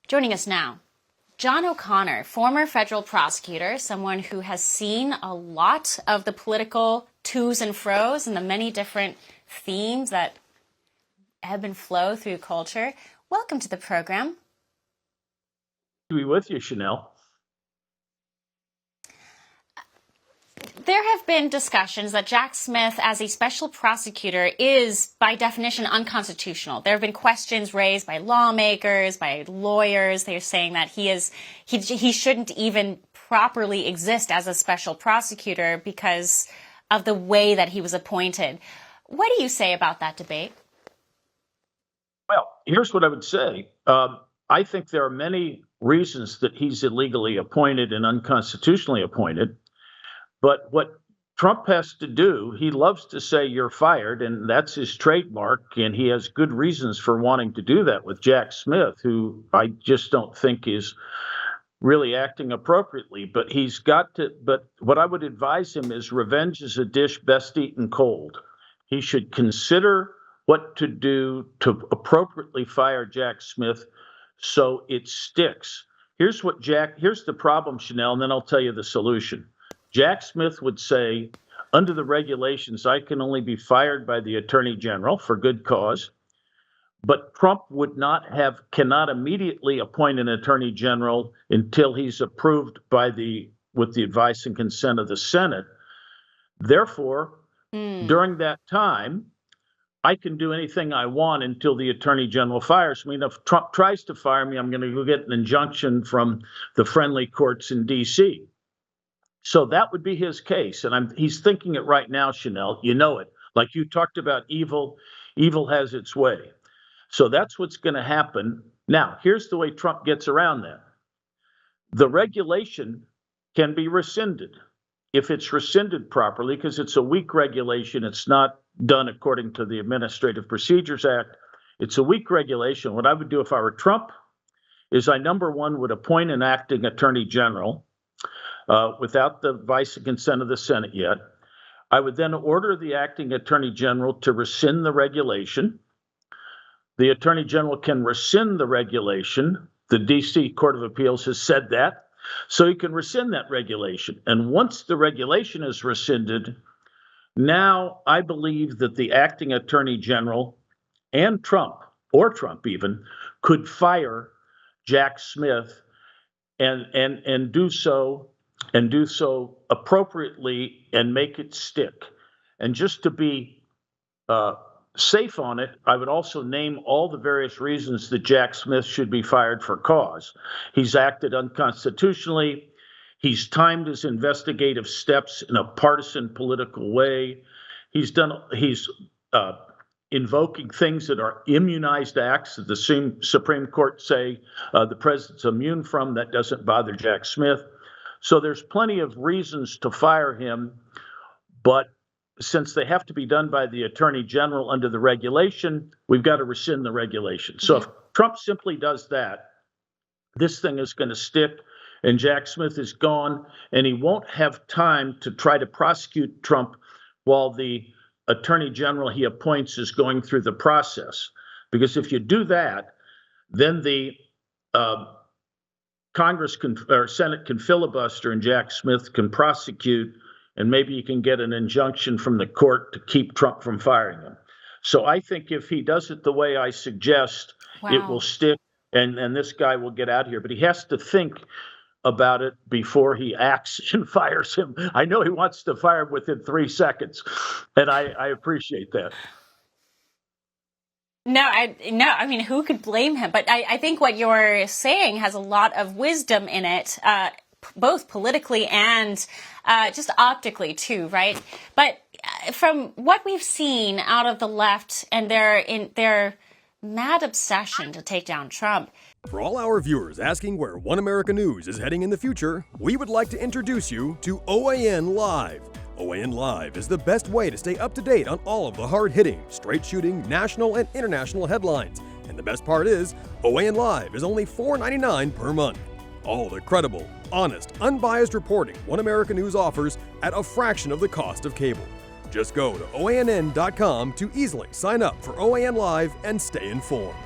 Joining us now, John O'Connor, former federal prosecutor, someone who has seen a lot of the political to's and fro's and the many different themes that ebb and flow through culture. Welcome to the program. To be with you, Chanel. There have been discussions that Jack Smith, as a special prosecutor, is by definition unconstitutional. There have been questions raised by lawmakers, by lawyers. They're saying that he shouldn't even properly exist as a special prosecutor because of the way that he was appointed. What do you say about that debate? Well, here's what I would say. I think there are many reasons that he's illegally appointed and unconstitutionally appointed. But what Trump has to do, he loves to say you're fired, and that's his trademark, and he has good reasons for wanting to do that with Jack Smith, who I just don't think is really acting appropriately. But he's got to, but what I would advise him is revenge is a dish best eaten cold. He should consider what to do to appropriately fire Jack Smith so it sticks. Here's the problem, Chanel, and then I'll tell you the solution. Jack Smith would say, under the regulations, I can only be fired by the Attorney General for good cause. But Trump cannot immediately appoint an Attorney General until he's approved with the advice and consent of the Senate. Therefore, during that time, I can do anything I want until the Attorney General fires me. And if Trump tries to fire me, I'm going to go get an injunction from the friendly courts in D.C. So that would be his case. And he's thinking it right now, Chanel. You know it. Like you talked about evil has its way. So that's what's going to happen. Now, here's the way Trump gets around that. The regulation can be rescinded if it's rescinded properly, because it's a weak regulation. It's not done according to the Administrative Procedures Act. It's a weak regulation. What I would do if I were Trump is I, number one, would appoint an acting Attorney General without the advice and consent of the Senate yet. I would then order the acting Attorney General to rescind the regulation. The Attorney General can rescind the regulation. The D.C. Court of Appeals has said that. So he can rescind that regulation. And once the regulation is rescinded, now I believe that the acting Attorney General and Trump, or Trump even, could fire Jack Smith and do so appropriately and make it stick. And just to be safe on it, I would also name all the various reasons that Jack Smith should be fired for cause. He's acted unconstitutionally. He's timed his investigative steps in a partisan political way. He's invoking things that are immunized acts that the Supreme Court say the president's immune from. That doesn't bother Jack Smith. So there's plenty of reasons to fire him, but since they have to be done by the Attorney General under the regulation, we've got to rescind the regulation. So if Trump simply does that, this thing is going to stick, and Jack Smith is gone, and he won't have time to try to prosecute Trump while the Attorney General he appoints is going through the process. Because if you do that, then the Senate can filibuster and Jack Smith can prosecute, and maybe you can get an injunction from the court to keep Trump from firing him. So I think if he does it the way I suggest, It will stick, and this guy will get out of here. But he has to think about it before he acts and fires him. I know he wants to fire him within 3 seconds, and I appreciate that. No, I mean, who could blame him? But I think what you're saying has a lot of wisdom in it, both politically and just optically too, right? But from what we've seen out of the left and their mad obsession to take down Trump. For all our viewers asking where One America News is heading in the future, we would like to introduce you to OAN Live. OAN Live is the best way to stay up to date on all of the hard-hitting, straight-shooting, national and international headlines. And the best part is, OAN Live is only $4.99 per month. All the credible, honest, unbiased reporting One America News offers at a fraction of the cost of cable. Just go to OANN.com to easily sign up for OAN Live and stay informed.